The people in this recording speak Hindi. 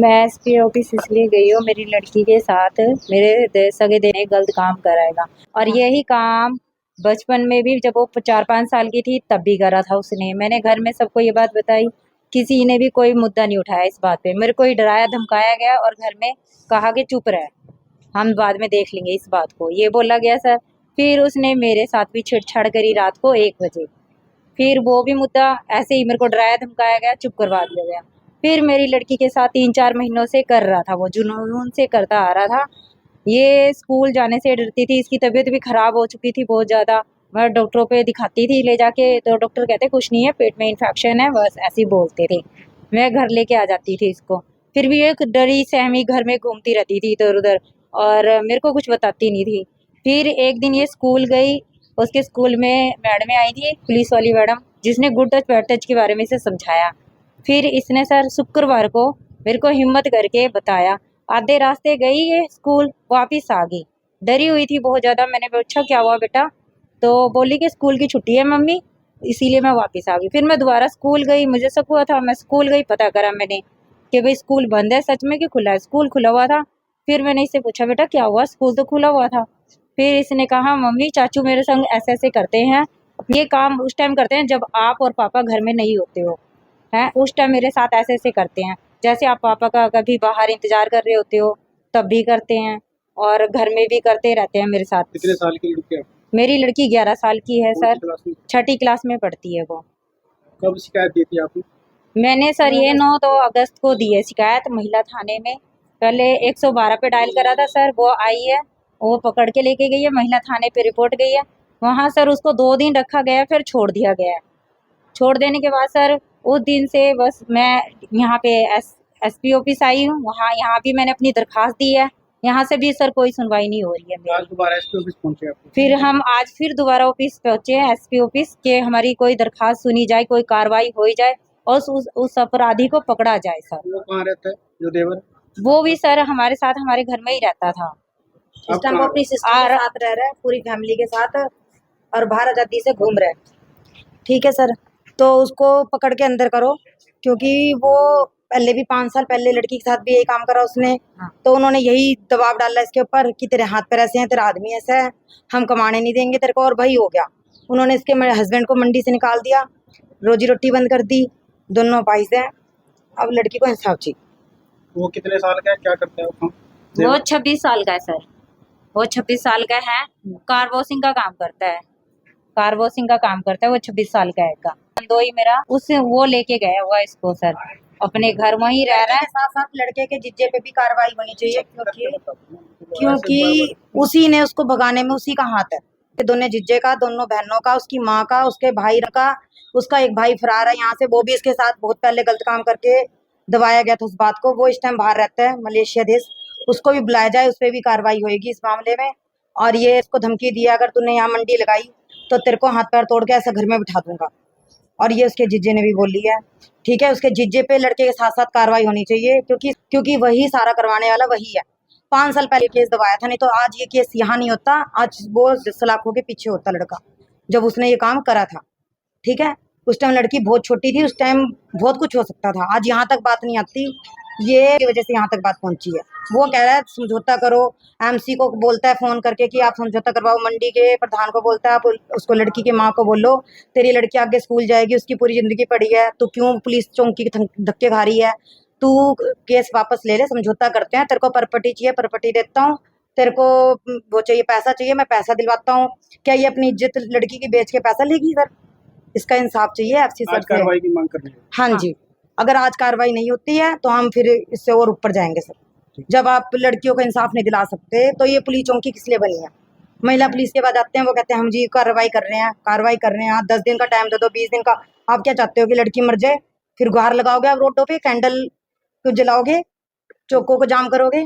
मैं एसपी ऑफिस इसलिए गई हूँ, मेरी लड़की के साथ मेरे सगे ने गलत काम कराएगा। और यही काम बचपन में भी जब वो 4-5 साल की थी तब भी करा था उसने। मैंने घर में सबको ये बात बताई, किसी ने भी कोई मुद्दा नहीं उठाया इस बात पे। मेरे को ही डराया धमकाया गया और घर में कहा कि चुप रह, हम बाद में देख लेंगे इस बात को, ये बोला गया सर। फिर उसने मेरे साथ भी छेड़छाड़ करी रात को 1 बजे। फिर वो भी मुद्दा ऐसे ही मेरे को डराया धमकाया गया, चुप करवा दिया गया। फिर मेरी लड़की के साथ 3-4 महीनों से कर रहा था, वो जुनून से करता आ रहा था। ये स्कूल जाने से डरती थी, इसकी तबीयत भी खराब हो चुकी थी बहुत ज़्यादा। मैं डॉक्टरों पे दिखाती थी ले जाके, तो डॉक्टर कहते कुछ नहीं है, पेट में इन्फेक्शन है, बस ऐसे ही बोलते थे। मैं घर लेके आ जाती थी इसको। फिर भी एक डरी सहमी घर में घूमती रहती थी इधर उधर, और मेरे को कुछ बताती नहीं थी। फिर एक दिन ये स्कूल गई, उसके स्कूल में मैडम आई थी, पुलिस वाली मैडम, जिसने गुड टच बैड टच के बारे में इसे समझाया। फिर इसने सर शुक्रवार को मेरे को हिम्मत करके बताया। आधे रास्ते गई ये स्कूल, वापिस आ गई। डरी हुई थी बहुत ज़्यादा। मैंने पूछा क्या हुआ बेटा, तो बोली कि स्कूल की छुट्टी है मम्मी, इसीलिए मैं वापस आ गई। फिर मैं दोबारा स्कूल गई, मुझे शक हुआ था, मैं स्कूल गई, पता करा मैंने कि भाई स्कूल बंद है, सच में कि खुला है। स्कूल खुला हुआ था। फिर मैंने इससे पूछा बेटा क्या हुआ, स्कूल तो खुला हुआ था। फिर इसने कहा मम्मी चाचू मेरे संग ऐसे ऐसे करते हैं, ये काम उस टाइम करते हैं जब आप और पापा घर में नहीं होते हो, हैं उस टाइम मेरे साथ ऐसे ऐसे करते हैं। जैसे आप पापा का कभी बाहर इंतजार कर रहे होते हो तब भी करते हैं, और घर में भी करते रहते हैं मेरे साथ। कितने साल की लड़की है? मेरी लड़की 11 साल की है सर, क्लास में? 6ठी क्लास में पढ़ती है वो। कब शिकायत दी थी आपने? मैंने सर ये 9 अगस्त को दी है शिकायत महिला थाने में। पहले 112 पे डायल करा था सर, वो आई है, वो पकड़ के लेके गई है, महिला थाने पे रिपोर्ट गई है। वहाँ सर उसको 2 दिन रखा गया, फिर छोड़ दिया गया है। छोड़ देने के बाद सर उस दिन से बस मैं यहाँ पे एसपी ऑफिस आई हूँ, वहाँ यहाँ भी मैंने अपनी दरखास्त दी है। यहाँ से भी सर कोई सुनवाई नहीं हो रही है आज मेरी। दोबारा एसपी ऑफिस पहुंचे आप? फिर हम आज फिर दोबारा ऑफिस पहुंचे हैं, एसपी ऑफिस, के हमारी कोई दरखास्त सुनी जाए, कोई कार्रवाई हो जाए और उस अपराधी को पकड़ा जाए सर। वो कहाँ रहता है जो देवर? वो भी सर हमारे साथ हमारे घर में ही रहता था। इस टाइम वो अपनी सिस्टर के साथ रह रहा है, पूरी फैमिली के साथ, और बाहर आजादी से घूम रहा है। ठीक है सर, तो उसको पकड़ के अंदर करो, क्योंकि वो पहले भी 5 साल पहले लड़की के साथ भी यही काम करा उसने। हाँ। तो उन्होंने यही दबाव डाला इसके ऊपर कि तेरे हाथ पैर ऐसे हैं, तेरा आदमी ऐसा है, हम कमाने नहीं देंगे तेरे को, और वही हो गया। उन्होंने इसके हस्बैंड को मंडी से निकाल दिया, रोजी रोटी बंद कर दी, दोनों भाई हैं। अब लड़की को इंसाफ चाहिए। वो कितने साल का है, क्या करता है वो? वो 26 साल का है सर, वो 26 साल का है, कार वॉशिंग का काम करता है, कार वॉशिंग का काम करता है वो 26 साल का है का। दो ही मेरा उससे वो लेके गया हुआ इसको सर, अपने घर वहीं रह रहा है। साथ साथ लड़के के जिज्जे पे भी कार्रवाई होनी चाहिए, क्योंकि उसी ने उसको भगाने में उसी का हाथ है। दोनों जिज्जे का, दोनों बहनों का, उसकी माँ का, उसके भाई का। उसका एक भाई फरार है यहाँ से, वो भी इसके साथ बहुत पहले गलत काम करके दबाया गया था उस बात को। वो इस टाइम बाहर रहता है मलेशिया देश, उसको भी बुलाया जाए, उस पर भी कार्रवाई होगी इस मामले में। और ये इसको धमकी दिया अगर तूने यहाँ मंडी लगाई तो तेरे को हाथ पैर तोड़ के ऐसा घर में बिठा दूंगा, और ये उसके जीजे ने भी बोली है। ठीक है, उसके जीजे पे लड़के के साथ साथ कार्रवाई होनी चाहिए, क्योंकि वही सारा करवाने वाला वही है। 5 साल पहले केस दबाया था, नहीं तो आज ये केस यहाँ नहीं होता, आज वो सलाखों के पीछे होता लड़का, जब उसने ये काम करा था। ठीक है, उस टाइम लड़की बहुत छोटी थी, उस टाइम बहुत कुछ हो सकता था, आज यहाँ तक बात नहीं आती, ये की वजह से यहाँ तक बात पहुंची है। वो कह रहा है समझौता करो, एमसी को बोलता है फोन करके कि आप समझौता करवाओ, मंडी के प्रधान को बोलता है आप उसको, लड़की की माँ को बोलो तेरी लड़की आगे स्कूल जाएगी, उसकी पूरी जिंदगी पड़ी है, तो क्यों पुलिस चौकी के धक्के खा रही है, तू केस वापस ले ले, समझौता करते हैं, तेरे को प्रॉपर्टी चाहिए प्रॉपर्टी देता हूँ, तेरे को वो चाहिए पैसा चाहिए मैं पैसा दिलवाता हूँ। क्या ये अपनी इज्जत लड़की की बेच के पैसा लेगी सर? इसका इंसाफ चाहिए एफसी सर से। कार्रवाई की मांग कर रही है। हाँ जी, अगर आज कार्रवाई नहीं होती है तो हम फिर इससे और ऊपर जाएंगे सर। जब आप लड़कियों को इंसाफ नहीं दिला सकते तो ये पुलिस चौकी किस लिए बनी है? महिला पुलिस के बाद आते हैं, वो कहते हैं हम जी कार्रवाई कर रहे हैं, कार्रवाई कर रहे हैं, 10 दिन का टाइम दे दो, 20 दिन का। आप क्या चाहते हो कि लड़की मर जाए? फिर गुहार लगाओगे आप रोडों पे, कैंडल को जलाओगे, चौकों को जाम करोगे?